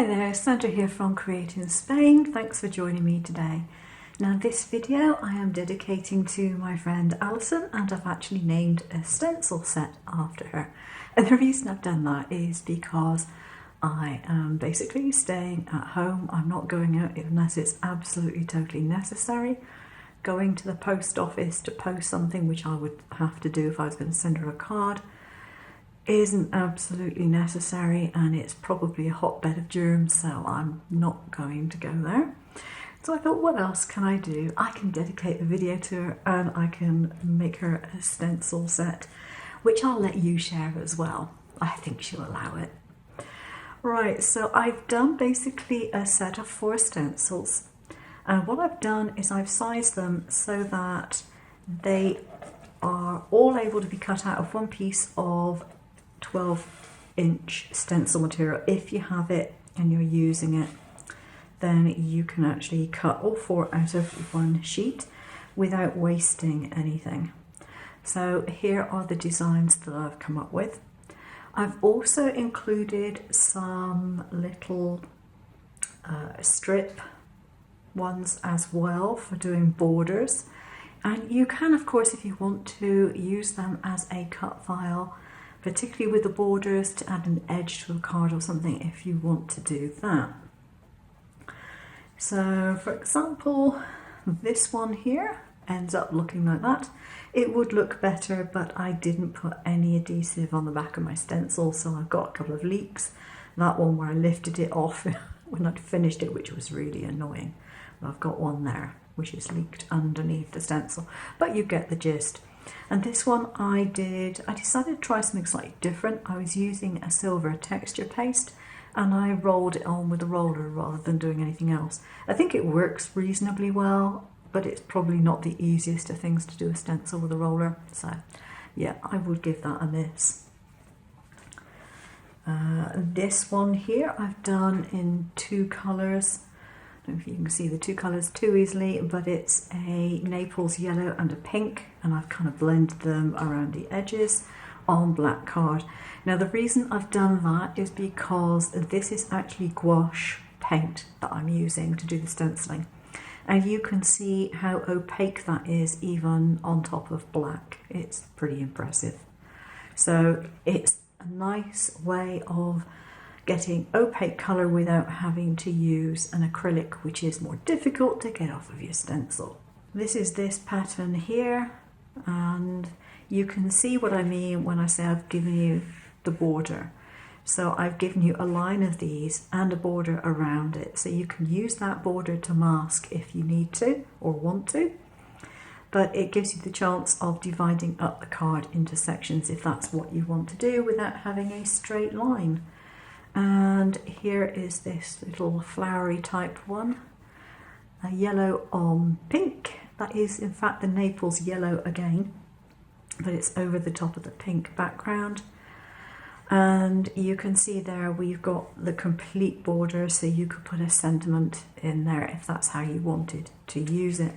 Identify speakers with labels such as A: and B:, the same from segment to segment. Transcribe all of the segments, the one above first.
A: Hi there, Sandra here from Createinspain. Thanks for joining me today. Now this video I am dedicating to my friend Alison, and I've actually named a stencil set after her. And the reason I've done that is because I am basically staying at home. I'm not going out unless it's absolutely totally necessary. Going to the post office to post something, which I would have to do if I was going to send her a card, isn't absolutely necessary, and it's probably a hotbed of germs, so I'm not going to go there. So I thought, what else can I do? I can dedicate a video to her and I can make her a stencil set, which I'll let you share as well. I think she'll allow it. Right, so I've done basically a set of 4 stencils, and what I've done is I've sized them so that they are all able to be cut out of one piece of 12-inch stencil material. If you have it and you're using it, then you can actually cut all 4 out of one sheet without wasting anything. So here are the designs that I've come up with. I've also included some little strip ones as well for doing borders, and you can, of course, if you want to, use them as a cut file, particularly with the borders, to add an edge to a card or something if you want to do that. So for example, this one here ends up looking like that. It would look better, but I didn't put any adhesive on the back of my stencil, so I've got a couple of leaks. That one where I lifted it off when I'd finished it, which was really annoying. But I've got one there which is leaked underneath the stencil, but you get the gist. And this one I decided to try something slightly different. I was using a silver texture paste and I rolled it on with a roller rather than doing anything else. I think it works reasonably well, but it's probably not the easiest of things to do a stencil with a roller. So yeah, I would give that a miss. This one here I've done in 2 colours. I don't know if you can see the 2 colours too easily, but it's a Naples yellow and a pink, and I've kind of blended them around the edges on black card. Now the reason I've done that is because this is actually gouache paint that I'm using to do the stenciling, and you can see how opaque that is even on top of black. It's pretty impressive. So it's a nice way of getting opaque colour without having to use an acrylic, which is more difficult to get off of your stencil. This is this pattern here, and you can see what I mean when I say I've given you the border. So I've given you a line of these and a border around it, so you can use that border to mask if you need to or want to, but it gives you the chance of dividing up the card into sections if that's what you want to do without having a straight line. And here is this little flowery type one, a yellow on pink. That is in fact the Naples yellow again, but it's over the top of the pink background. And you can see there we've got the complete border, so you could put a sentiment in there if that's how you wanted to use it.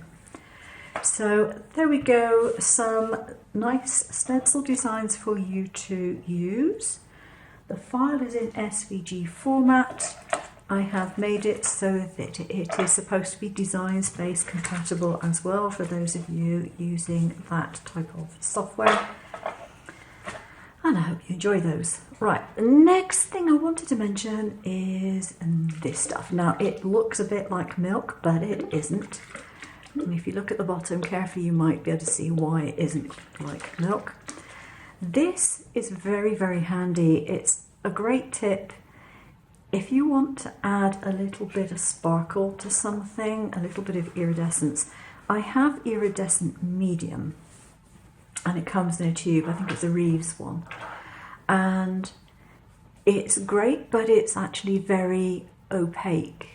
A: So there we go, some nice stencil designs for you to use. The file is in SVG format. I have made it so that it is supposed to be Design Space compatible as well for those of you using that type of software. And I hope you enjoy those. Right, the next thing I wanted to mention is this stuff. Now it looks a bit like milk, but it isn't. And if you look at the bottom carefully, you might be able to see why it isn't like milk. This is very, very handy. It's a great tip if you want to add a little bit of sparkle to something, a little bit of iridescence. I have Iridescent Medium, and it comes in a tube. I think it's a Reeves one. And it's great, but it's actually very opaque,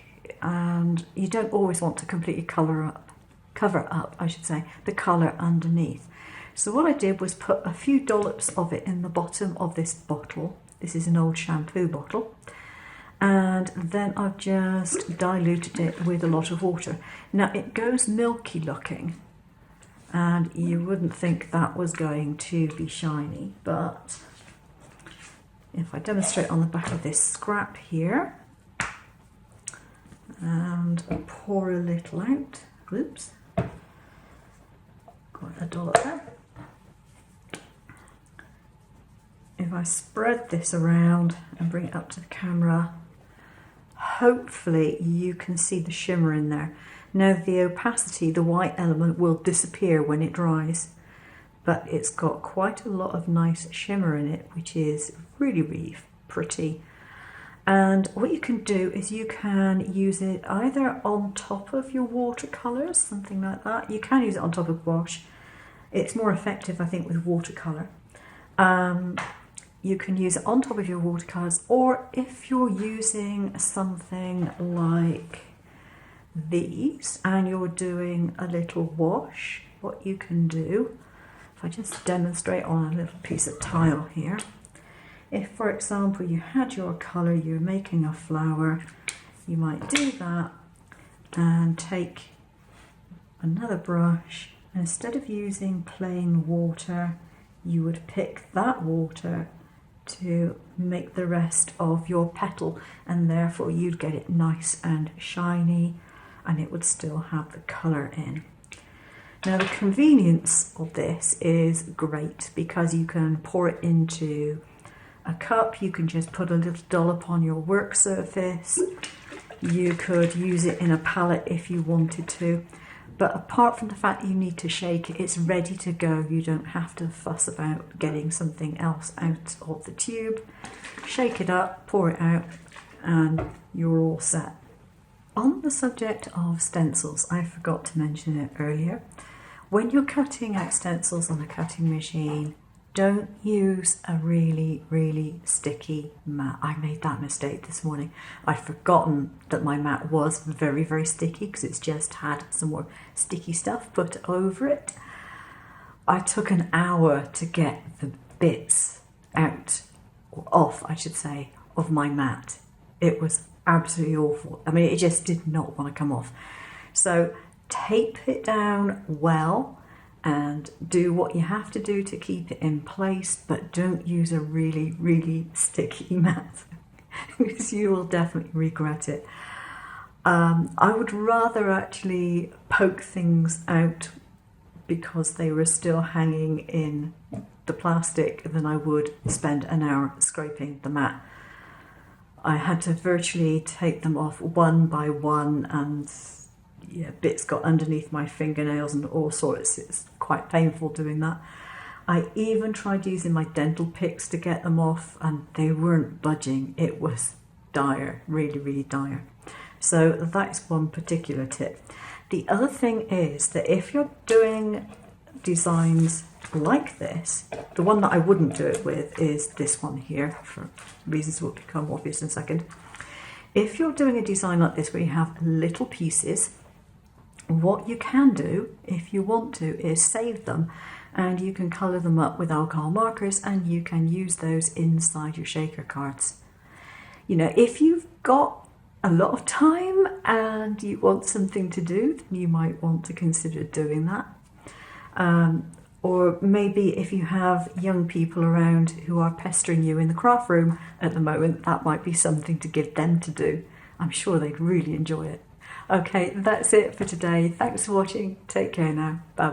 A: and you don't always want to completely cover up the colour underneath. So what I did was put a few dollops of it in the bottom of this bottle. This is an old shampoo bottle. And then I've just diluted it with a lot of water. Now it goes milky looking, and you wouldn't think that was going to be shiny, but if I demonstrate on the back of this scrap here, and pour a little out. Oops, got a dollop there. If I spread this around and bring it up to the camera, hopefully you can see the shimmer in there. Now the opacity, the white element, will disappear when it dries, but it's got quite a lot of nice shimmer in it, which is really, really pretty. And what you can do is you can use it either on top of your watercolours, something like that. You can use it on top of gouache. It's more effective, I think, with watercolour. You can use it on top of your watercolours, or if you're using something like these and you're doing a little wash, what you can do, if I just demonstrate on a little piece of tile here, if for example you had your colour, you're making a flower, you might do that and take another brush, and instead of using plain water, you would pick that water to make the rest of your petal, and therefore you'd get it nice and shiny and it would still have the colour in. Now the convenience of this is great because you can pour it into a cup, you can just put a little dollop on your work surface, you could use it in a palette if you wanted to. But apart from the fact you need to shake it, it's ready to go. You don't have to fuss about getting something else out of the tube. Shake it up, pour it out, and you're all set. On the subject of stencils, I forgot to mention it earlier. When you're cutting out stencils on a cutting machine, don't use a really, really sticky mat. I made that mistake this morning. I'd forgotten that my mat was very, very sticky because it's just had some more sticky stuff put over it. I took an hour to get the bits out, or off, I should say, of my mat. It was absolutely awful. I mean, it just did not want to come off. So tape it down well and do what you have to do to keep it in place, but don't use a really, really sticky mat because you will definitely regret it. I would rather actually poke things out because they were still hanging in the plastic than I would spend an hour scraping the mat. I had to virtually take them off one by one, and yeah, bits got underneath my fingernails and all sorts. It's quite painful doing that. I even tried using my dental picks to get them off and they weren't budging. It was dire, really, really dire. So that's one particular tip. The other thing is that if you're doing designs like this, the one that I wouldn't do it with is this one here, for reasons that will become obvious in a second. If you're doing a design like this where you have little pieces, what you can do, if you want to, is save them, and you can colour them up with alcohol markers and you can use those inside your shaker cards. You know, if you've got a lot of time and you want something to do, then you might want to consider doing that. Or maybe if you have young people around who are pestering you in the craft room at the moment, that might be something to give them to do. I'm sure they'd really enjoy it. Okay, that's it for today. Thanks for watching. Take care now. Bye bye.